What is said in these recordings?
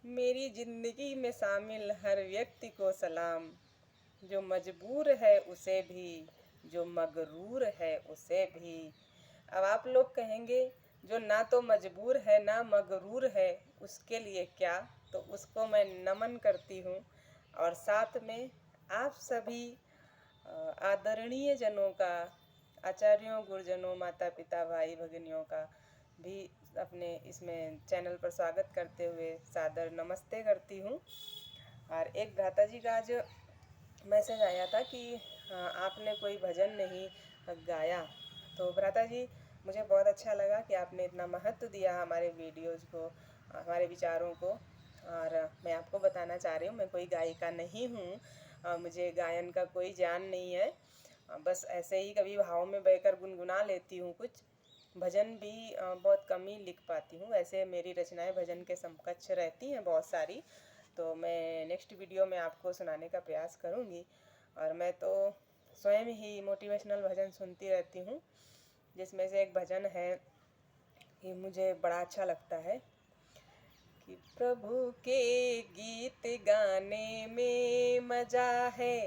मेरी जिंदगी में शामिल हर व्यक्ति को सलाम। जो मजबूर है उसे भी, जो मगरूर है उसे भी। अब आप लोग कहेंगे जो ना तो मजबूर है ना मगरूर है उसके लिए क्या, तो उसको मैं नमन करती हूँ। और साथ में आप सभी आदरणीय जनों का, आचार्यों, गुरुजनों, माता पिता, भाई भगिनियों का भी अपने इसमें चैनल पर स्वागत करते हुए सादर नमस्ते करती हूँ। और एक भ्राता जी का आज मैसेज आया था कि आपने कोई भजन नहीं गाया। तो भ्राता जी, मुझे बहुत अच्छा लगा कि आपने इतना महत्व दिया हमारे वीडियोज़ को, हमारे विचारों को। और मैं आपको बताना चाह रही हूँ, मैं कोई गायिका नहीं हूँ, मुझे गायन का कोई ज्ञान नहीं है। बस ऐसे ही कभी भाव में बहकर गुनगुना लेती हूँ कुछ। भजन भी बहुत कम ही लिख पाती हूँ। ऐसे मेरी रचनाएं भजन के समकक्ष रहती हैं बहुत सारी, तो मैं नेक्स्ट वीडियो में आपको सुनाने का प्रयास करूँगी। और मैं तो स्वयं ही मोटिवेशनल भजन सुनती रहती हूँ, जिसमें से एक भजन है कि मुझे बड़ा अच्छा लगता है कि प्रभु के गीत गाने में मजा है,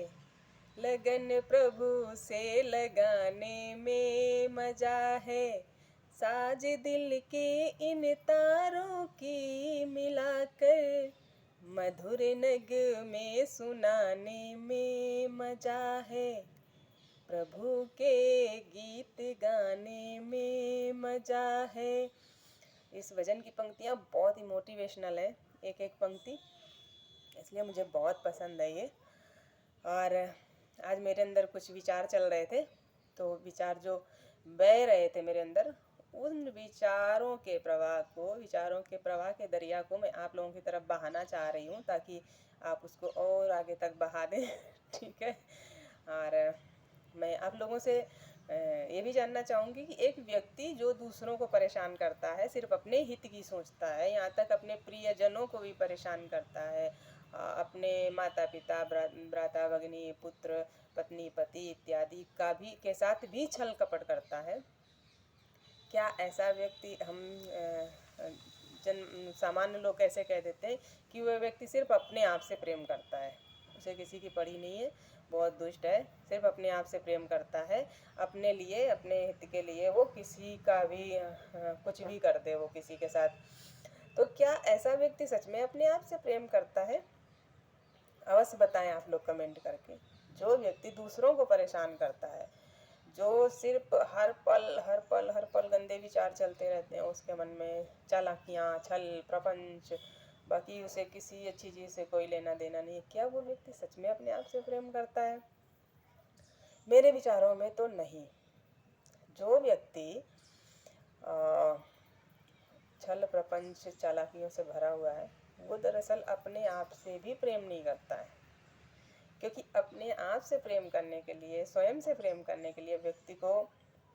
लगन प्रभु से लगाने में मजा है, साज दिल के इन तारों की मिलाकर मधुर नग में सुनाने में मजा है, प्रभु के गीत गाने में मजा है। इस भजन की पंक्तियाँ बहुत ही मोटिवेशनल है, एक एक पंक्ति, इसलिए मुझे बहुत पसंद है ये। और आज मेरे अंदर कुछ विचार चल रहे थे, तो विचार जो बह रहे थे मेरे अंदर, उन विचारों के प्रवाह को, विचारों के प्रवाह के दरिया को मैं आप लोगों की तरफ बहाना चाह रही हूँ, ताकि आप उसको और आगे तक बहा दें। ठीक है। और मैं आप लोगों से ये भी जानना चाहूँगी कि एक व्यक्ति जो दूसरों को परेशान करता है, सिर्फ अपने हित की सोचता है, यहाँ तक अपने प्रियजनों को भी परेशान करता है, अपने माता पिता, भ्राता भगिनी, पुत्र पत्नी पति इत्यादि का भी के साथ भी छल कपट करता है, क्या ऐसा व्यक्ति हम सामान्य लोग कैसे कह देते हैं कि वह व्यक्ति सिर्फ अपने आप से प्रेम करता है, उसे किसी की पड़ी नहीं है, बहुत दुष्ट है, सिर्फ अपने आप से प्रेम करता है, अपने लिए, अपने हित के लिए वो किसी का भी कुछ भी कर दे वो किसी के साथ। तो क्या ऐसा व्यक्ति सच में अपने आप से प्रेम करता है? अवश्य बताएं आप लोग कमेंट करके। जो व्यक्ति दूसरों को परेशान करता है, जो सिर्फ हर पल हर पल हर पल गंदे विचार चलते रहते हैं उसके मन में, चालाकियाँ, छल, प्रपंच, बाकी उसे किसी अच्छी चीज़ से कोई लेना देना नहीं है, क्या वो व्यक्ति सच में अपने आप से प्रेम करता है? मेरे विचारों में तो नहीं। जो व्यक्ति छल, प्रपंच, चालाकियों से भरा हुआ है, वो दरअसल अपने आप से भी प्रेम नहीं करता है। क्योंकि अपने आप से प्रेम करने के लिए, स्वयं से प्रेम करने के लिए व्यक्ति को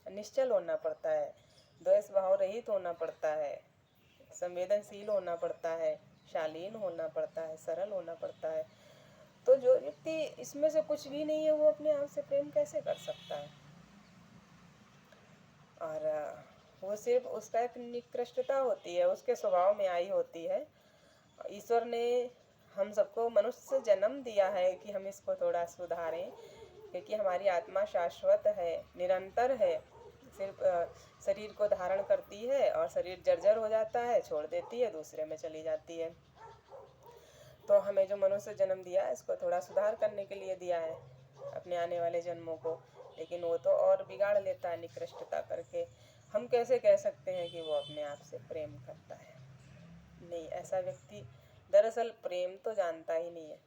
निश्चल होना पड़ता है, द्वेष भाव रहित होना पड़ता है, संवेदनशील होना पड़ता है, शालीन होना पड़ता है, सरल होना पड़ता है। तो जो व्यक्ति इसमें से कुछ भी नहीं है, वो अपने आप से प्रेम कैसे कर सकता है? और वो सिर्फ उसका एक निकृष्टता होती है, उसके स्वभाव में आई होती है। ईश्वर ने हम सबको मनुष्य जन्म दिया है कि हम इसको थोड़ा सुधारें, क्योंकि हमारी आत्मा शाश्वत है, निरंतर है, सिर्फ शरीर को धारण करती है और शरीर जर्जर हो जाता है, छोड़ देती है, दूसरे में चली जाती है। तो हमें जो मनुष्य जन्म दिया है, इसको थोड़ा सुधार करने के लिए दिया है अपने आने वाले जन्मों को, लेकिन वो तो और बिगाड़ लेता है निकृष्टता करके। हम कैसे कह सकते हैं कि वो अपने आप से प्रेम करता है? नहीं, ऐसा व्यक्ति दरअसल प्रेम तो जानता ही नहीं है।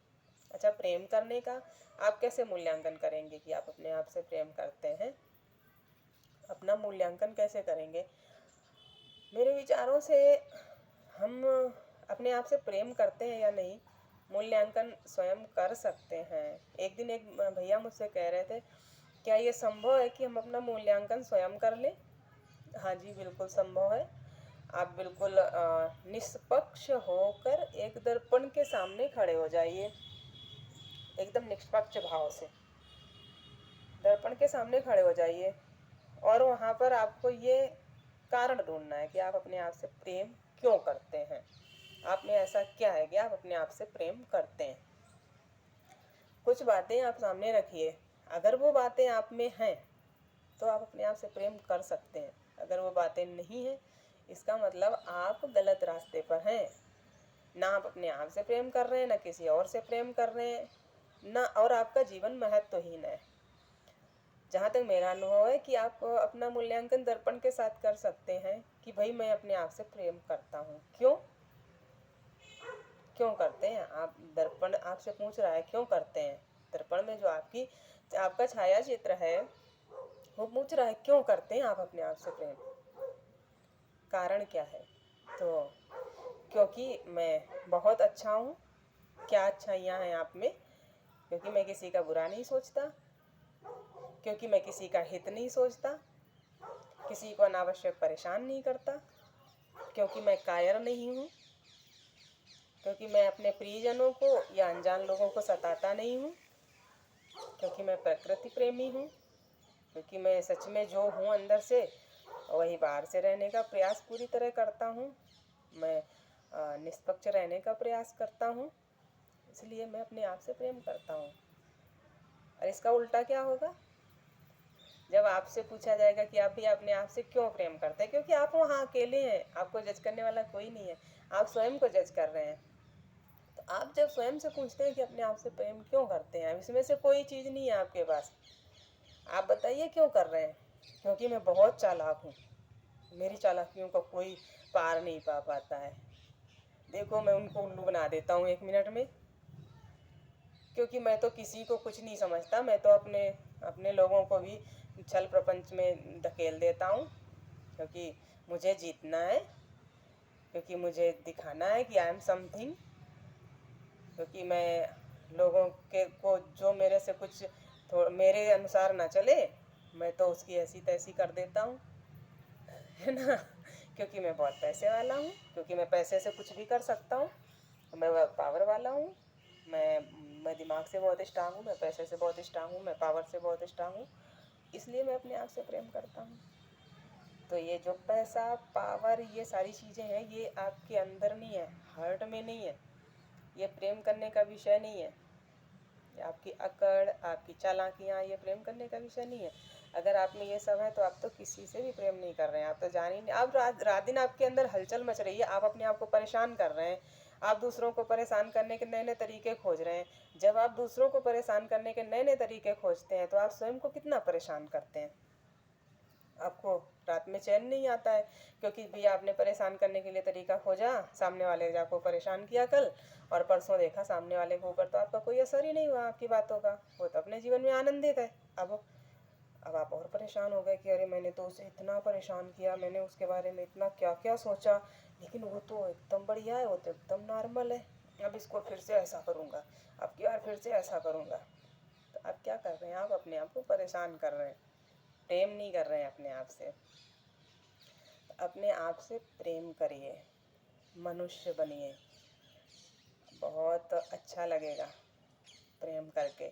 अच्छा, प्रेम करने का आप कैसे मूल्यांकन करेंगे कि आप अपने आप से प्रेम करते हैं? अपना मूल्यांकन कैसे करेंगे? मेरे विचारों से हम अपने आप से प्रेम करते हैं या नहीं, मूल्यांकन स्वयं कर सकते हैं। एक दिन एक भैया मुझसे कह रहे थे, क्या ये संभव है कि हम अपना मूल्यांकन स्वयं कर लें? हाँ जी, बिल्कुल संभव है। आप बिल्कुल निष्पक्ष होकर एक दर्पण के सामने खड़े हो जाइए, एकदम निष्पक्ष भाव से दर्पण के सामने खड़े हो जाइए, और वहाँ पर आपको ये कारण ढूंढना है कि आप अपने आप से प्रेम क्यों करते हैं। आपने ऐसा क्या है कि आप अपने आप से प्रेम करते हैं। कुछ बातें आप सामने रखिए, अगर वो बातें आप में हैं तो आप अपने आप से प्रेम कर सकते हैं। अगर वो बातें नहीं हैं, इसका मतलब आप गलत रास्ते पर हैं। ना आप अपने आप से प्रेम कर रहे हैं, ना किसी और से प्रेम कर रहे हैं, ना और आपका जीवन महत्वहीन है। जहाँ तक मेरा अनुभव है कि आप अपना मूल्यांकन दर्पण के साथ कर सकते हैं कि भाई मैं अपने आप से प्रेम करता हूँ। क्यों करते हैं आप? दर्पण आपसे पूछ रहा है क्यों करते हैं। दर्पण में जो आपका छाया चित्र है वो पूछ रहा है क्यों करते हैं आप अपने आप से प्रेम। कारण क्या है? तो क्योंकि मैं बहुत अच्छा हूँ। क्या अच्छाइयाँ हैं आप में? क्योंकि मैं किसी का बुरा नहीं सोचता, क्योंकि मैं किसी का हित नहीं सोचता, किसी को अनावश्यक परेशान नहीं करता, क्योंकि मैं कायर नहीं हूँ, क्योंकि मैं अपने प्रियजनों को या अनजान लोगों को सताता नहीं हूँ, क्योंकि मैं प्रकृति प्रेमी हूँ, क्योंकि मैं सच में जो हूँ अंदर से वही बाहर से रहने का प्रयास पूरी तरह करता हूँ। मैं निष्पक्ष रहने का प्रयास करता हूँ, इसलिए मैं अपने आप से प्रेम करता हूँ। और इसका उल्टा क्या होगा? जब आपसे पूछा जाएगा कि आप भी अपने आप से क्यों प्रेम करते हैं, क्योंकि आप वहाँ अकेले हैं, आपको जज करने वाला कोई नहीं है, आप स्वयं को जज कर रहे हैं। तो आप जब स्वयं से पूछते हैं कि अपने आप से प्रेम क्यों करते हैं, इसमें से कोई चीज़ नहीं है आपके पास, आप बताइए क्यों कर रहे हैं। क्योंकि मैं बहुत चालाक हूँ, मेरी चालाकियों का कोई पार नहीं पा पाता है, देखो मैं उनको उल्लू बना देता हूँ 1 मिनट में। क्योंकि मैं तो किसी को कुछ नहीं समझता, मैं तो अपने लोगों को भी छल प्रपंच में धकेल देता हूँ, क्योंकि मुझे जीतना है, क्योंकि मुझे दिखाना है कि आई एम समथिंग, क्योंकि मैं लोगों के को जो मेरे से कुछ मेरे अनुसार ना चले मैं तो उसकी ऐसी तैसी कर देता हूँ, है ना। क्योंकि मैं बहुत पैसे वाला हूँ, क्योंकि मैं पैसे से कुछ भी कर सकता हूँ, मैं पावर वाला हूँ, मैं दिमाग से बहुत स्ट्रांग हूँ, मैं पैसे से बहुत स्ट्रांग हूँ, मैं पावर से बहुत स्ट्रांग हूँ, इसलिए मैं अपने आप से प्रेम करता हूँ। तो ये जो पैसा पावर ये सारी चीज़ें हैं ये आपके अंदर नहीं है, हार्ट में नहीं है, ये प्रेम करने का विषय नहीं है। आपकी अकड़ आपकी चालाकियाँ ये प्रेम करने का विषय नहीं है। अगर आप में ये सब है तो आप तो किसी से भी प्रेम नहीं कर रहे हैं, आप तो जान ही नहीं। आप रात दिन आपके अंदर हलचल मच रही है, आप अपने आप को परेशान कर रहे हैं, आप दूसरों को परेशान करने के नए नए तरीके खोज रहे हैं। जब आप दूसरों को परेशान करने के नए नए तरीके खोजते हैं तो आप स्वयं को कितना परेशान करते हैं। आपको रात में चैन नहीं आता है, क्योंकि भैया आपने परेशान करने के लिए तरीका खोजा, सामने वाले को परेशान किया कल, और परसों देखा सामने वाले के ऊपर तो आपका कोई असर ही नहीं हुआ आपकी बातों का, वो तो अपने जीवन में आनंदित है। अब आप और परेशान हो गए कि अरे मैंने तो उसे इतना परेशान किया, मैंने उसके बारे में इतना क्या क्या सोचा, लेकिन वो तो एकदम बढ़िया है, वो तो एकदम नॉर्मल है, अब इसको फिर से ऐसा करूँगा, अब की बार फिर से ऐसा करूँगा। तो आप क्या कर रहे हैं? आप अपने आप को परेशान कर रहे हैं, प्रेम नहीं कर रहे हैं अपने आप से। अपने आप से प्रेम करिए, मनुष्य बनिए, बहुत अच्छा लगेगा प्रेम करके।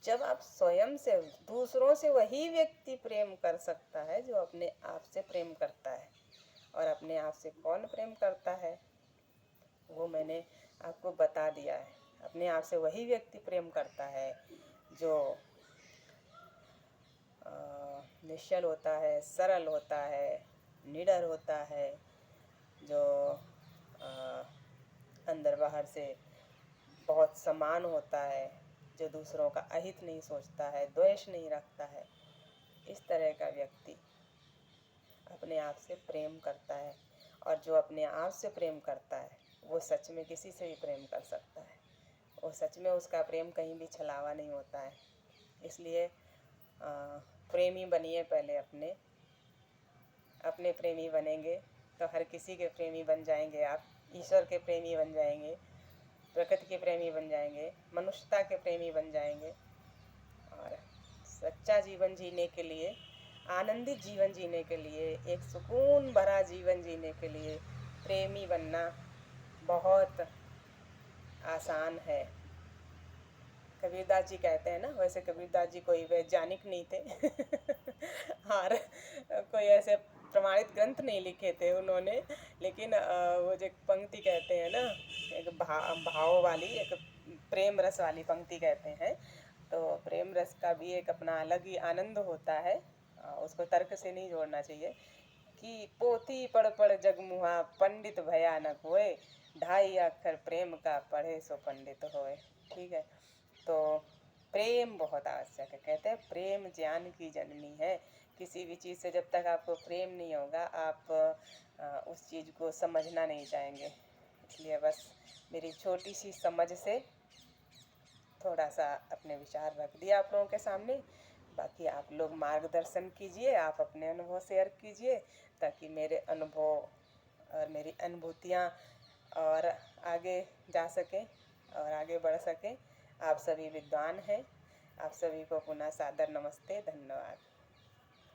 जब आप स्वयं से, दूसरों से वही व्यक्ति प्रेम कर सकता है जो अपने आप से प्रेम करता है। और अपने आप से कौन प्रेम करता है वो मैंने आपको बता दिया है। अपने आप से वही व्यक्ति प्रेम करता है जो निश्चल होता है, सरल होता है, निडर होता है, जो अंदर बाहर से बहुत समान होता है, जो दूसरों का अहित नहीं सोचता है, द्वेष नहीं रखता है। इस तरह का व्यक्ति अपने आप से प्रेम करता है। और जो अपने आप से प्रेम करता है वो सच में किसी से भी प्रेम कर सकता है, वो सच में उसका प्रेम कहीं भी छलावा नहीं होता है। इसलिए प्रेमी बनिए पहले, अपने प्रेमी बनेंगे तो हर किसी के प्रेमी बन जाएंगे आप, ईश्वर के प्रेमी बन जाएंगे, प्रकृति के प्रेमी बन जाएंगे, मनुष्यता के प्रेमी बन जाएंगे। और सच्चा जीवन जीने के लिए, आनंदित जीवन जीने के लिए, एक सुकून भरा जीवन जीने के लिए प्रेमी बनना बहुत आसान है। कबीरदास जी कहते हैं ना, वैसे कबीरदास जी कोई वैज्ञानिक नहीं थे और कोई ऐसे प्रमाणित ग्रंथ नहीं लिखे थे उन्होंने, लेकिन वो जो पंक्ति कहते हैं ना, भाव वाली, एक प्रेम रस वाली पंक्ति कहते हैं। तो प्रेम रस का भी एक अपना अलग ही आनंद होता है, उसको तर्क से नहीं जोड़ना चाहिए। कि पोथी पढ़ पढ़ जगमुहा पंडित भया न कोय, ढाई अक्षर प्रेम का पढ़े सो पंडित होए। ठीक है, तो प्रेम बहुत आवश्यक है। कहते हैं प्रेम ज्ञान की जननी है। किसी भी चीज़ से जब तक आपको प्रेम नहीं होगा, आप उस चीज़ को समझना नहीं चाहेंगे। इसलिए बस मेरी छोटी सी समझ से थोड़ा सा अपने विचार रख दिया आप लोगों के सामने। बाकी आप लोग मार्गदर्शन कीजिए, आप अपने अनुभव शेयर कीजिए, ताकि मेरे अनुभव और मेरी अनुभूतियाँ और आगे जा सकें और आगे बढ़ सकें। आप सभी विद्वान हैं। आप सभी को पुनः सादर नमस्ते, धन्यवाद।